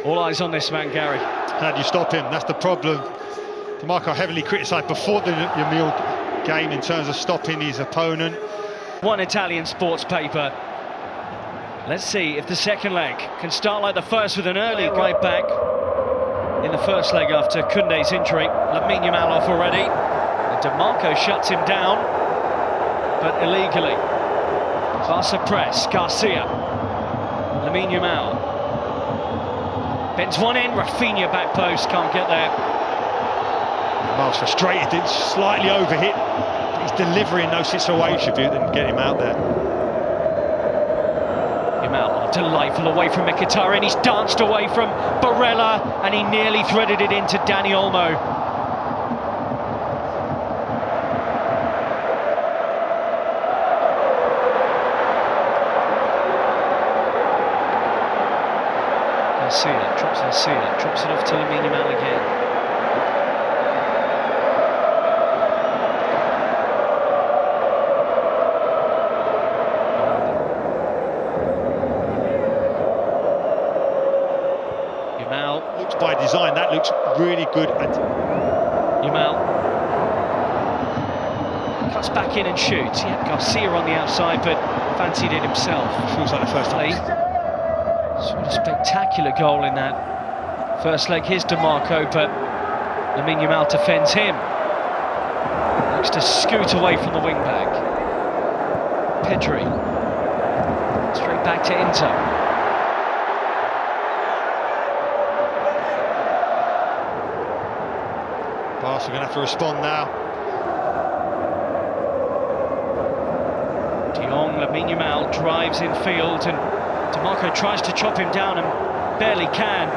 All eyes on this man, Gary. How do you stop him? That's the problem. DiMarco heavily criticised before the Yamal game in terms of stopping his opponent. One Italian sports paper. Let's see if the second leg can start like the first with an early right back in the first leg after Koundé's injury. LAMINE Yamal off already. And DiMarco shuts him down, but illegally. Barca press, Garcia. LAMINE Yamal. Bends one in, Rafinha back post, can't get there. Yamal's frustrated, it's slightly overhit. But he's delivering those situations if you didn't get him out there. Yamal, delightful away from Mkhitaryan. He's danced away from Barella and he nearly threaded it into Dani Olmo. Garcia drops it off to LAMINE Yamal again. Yamal looks by design, that looks really good. Yamal cuts back in and shoots. He had Garcia on the outside, but fancied it himself. Feels like the first time. Sort of spectacular goal in that first leg. Here's DiMarco, but LAMINE Yamal defends him. Looks to scoot away from the wing-back. Pedri. Straight back to Inter. Barca are going to have to respond now. De Jong, LAMINE Yamal drives in field and DiMarco tries to chop him down and barely can.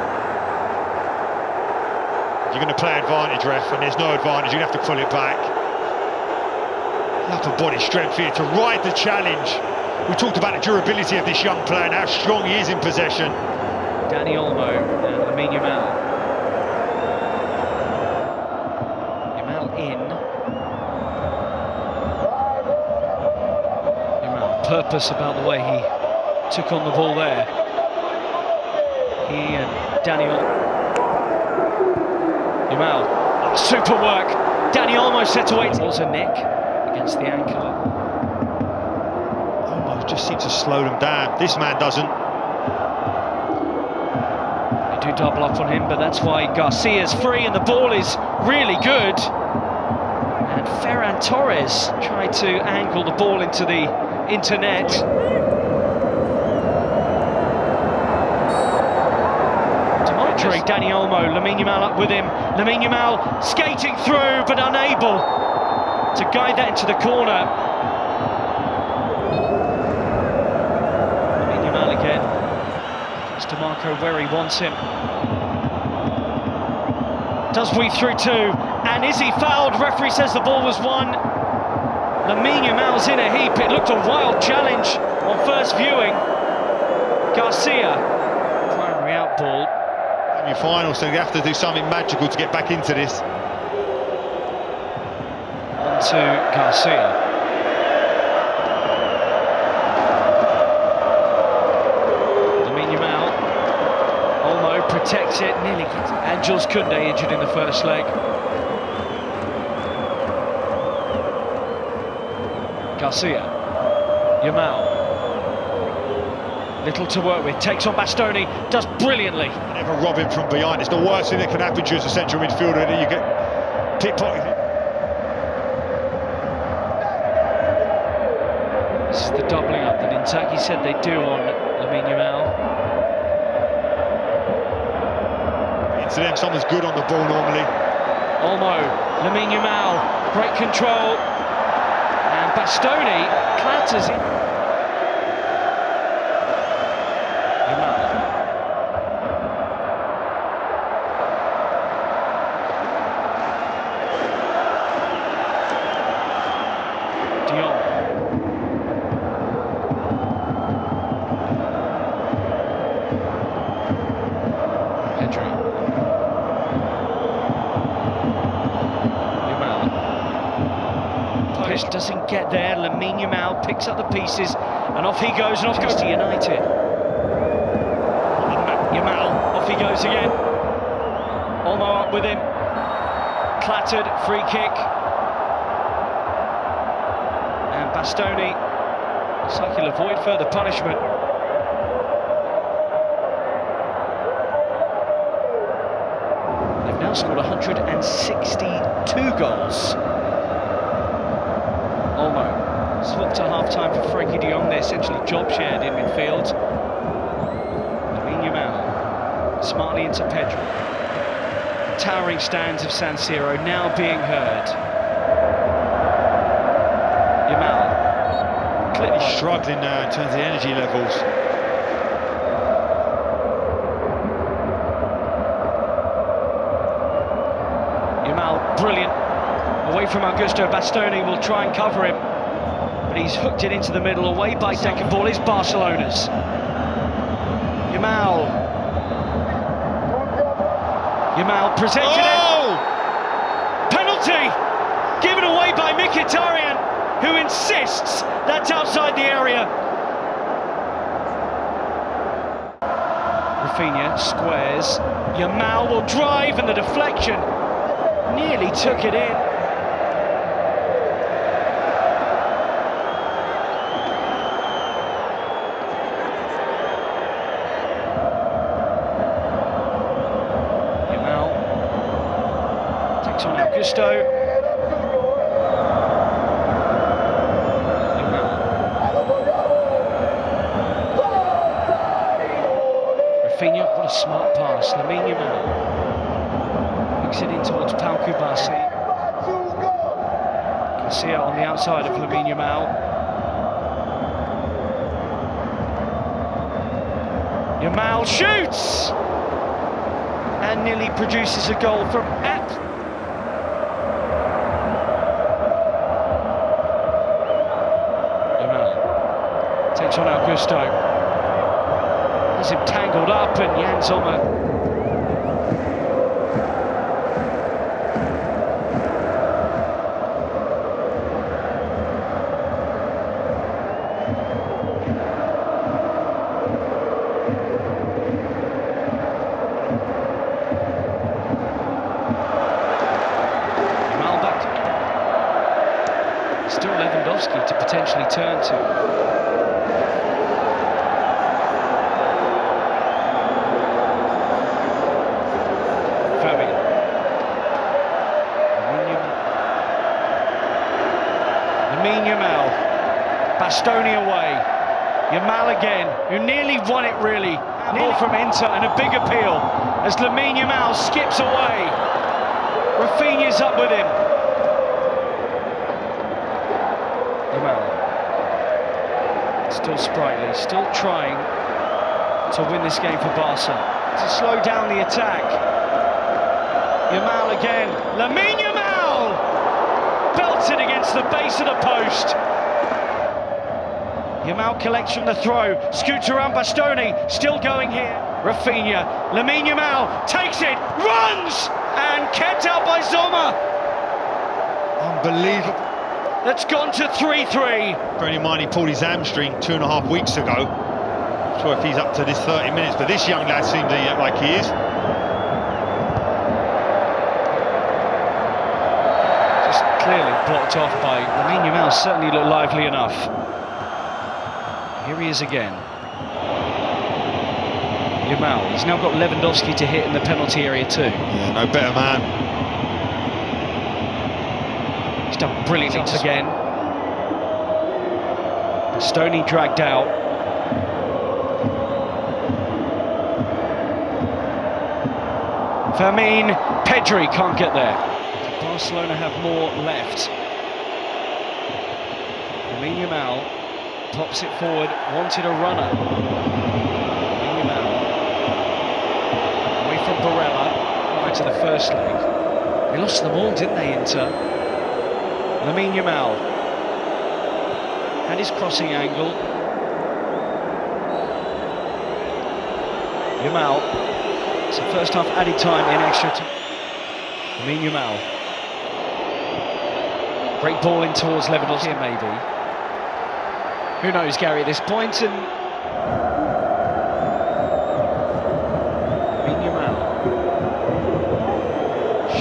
You're going to play advantage, ref, and there's no advantage. You're going to have to pull it back. Upper body strength here to ride the challenge. We talked about the durability of this young player and how strong he is in possession. Dani Olmo and LAMINE Yamal. Yamal in. Yamal, purpose about the way he took on the ball there. He and Daniel Yamal. Oh, super work. Dani Olmo set to wait. Also Nick against the ankle. Olmo just seems to slow them down. This man doesn't. They do double up on him, but that's why Garcia's free and the ball is really good. And Ferran Torres tried to angle the ball into the net. Dani Olmo, LAMINE Yamal up with him. LAMINE Yamal skating through, but unable to guide that into the corner. LAMINE Yamal again. It's DiMarco where he wants him. Does weave through two, and is he fouled? Referee says the ball was won. LAMINE Yamal's in a heap. It looked a wild challenge on first viewing. Garcia, primary out ball. Your final, so you have to do something magical to get back into this. On to Garcia. LAMINE Yamal. Olmo protects it, nearly gets it. And Jules Koundé injured in the first leg. Garcia. Yamal. Little to work with, takes on Bastoni, does brilliantly. Never rob him from behind. It's the worst thing that can happen to you as a central midfielder, that you get pickpocketed. This is the doubling up that Inzaghi said they do on LAMINE Yamal. Into them, someone's good on the ball normally. Olmo, LAMINE Yamal, great control. And Bastoni clatters in. De Jong. Pedri. Yamal. Post doesn't get there. LAMINE Yamal picks up the pieces and off he goes, and off goes to United. Yamal Off he goes again. Olmo up with him. Clattered, free kick. And Bastoni looks like he'll avoid further punishment. They've now scored 162 goals. Olmo swapped to half-time for Frankie de Jong. They essentially job shared in midfield. LAMINE Yamal smartly into Pedro. The towering stands of San Siro now being heard. Yamal clearly struggling now in terms of the energy levels. Yamal, brilliant. Away from Augusto. Bastoni will try and cover him, but he's hooked it into the middle. Away by second ball is Barcelona's. Yamal presented it. Penalty given away by Mkhitaryan, who insists that's outside the area. Rafinha squares. Yamal will drive, and the deflection nearly took it in. On Augusto. Rafinha, what a smart pass. LAMINE Yamal makes it in towards Pau Kubasi. Garcia on the outside of LAMINE Yamal. Yamal shoots and nearly produces a goal from takes on Augusto. Has him tangled up, and Jan Sommer Yamal back. Still Lewandowski to potentially turn to. LAMINE Yamal, Bastoni away, Yamal again, who nearly won it really. Ball from Inter and a big appeal as LAMINE Yamal skips away. Rafinha's up with him. Yamal, still sprightly, still trying to win this game for Barca. To slow down the attack. Yamal again, LAMINE Yamal! Belted against the base of the post. Yamal collects from the throw, scoots around Bastoni, still going here. Rafinha, LAMINE Yamal takes it, runs, and kept out by Sommer. Unbelievable. That's gone to 3-3. Bearing in mind he pulled his hamstring 2.5 weeks ago. Not sure if he's up to this 30 minutes, but this young lad seems like he is. Clearly blocked off by LAMINE Yamal. Certainly looked lively enough. Here he is again. Yamal, he's now got Lewandowski to hit in the penalty area too. Yeah, no better man. He's done brilliant once again. Bastoni dragged out. Fermin, Pedri can't get there. Barcelona have more left. LAMINE Yamal pops it forward, wanted a runner. LAMINE Yamal away from Barella, prior to the first leg. They lost them all, didn't they, Inter? LAMINE Yamal had his crossing angle. Yamal, it's the first half added time in extra time. LAMINE Yamal. Great ball in towards Lewandowski, maybe. Who knows, Gary, at this point, and LAMINE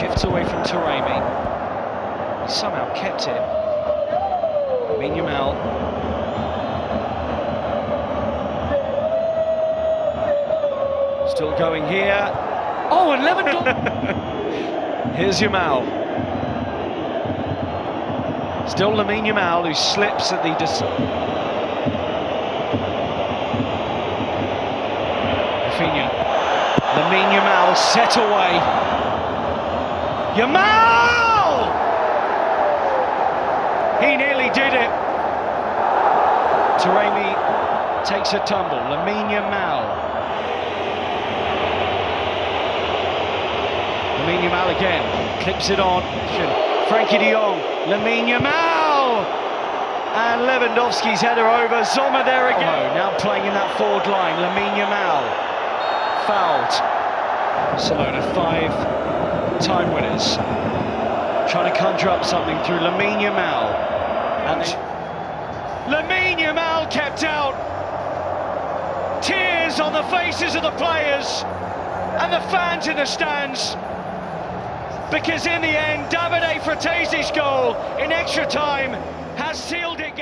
Shifts away from Taremi. He somehow kept it. LAMINE Yamal. Still going here. Oh, and Lewandowski. Here's Yamal. Still LAMINE Yamal, who slips at the Rafinha. LAMINE Yamal set away. Yamal! He nearly did it. Taremi takes a tumble. LAMINE Yamal. LAMINE Yamal again, clips it on. Frankie de Jong, LAMINE Yamal! And Lewandowski's header over. Sommer there again. Now playing in that forward line. LAMINE Yamal. Fouled. Barcelona 5-time winners. Trying to conjure up something through LAMINE Yamal. And LAMINE Yamal kept out. Tears on the faces of the players and the fans in the stands. Because in the end, Davide Fratese's goal in extra time has sealed it.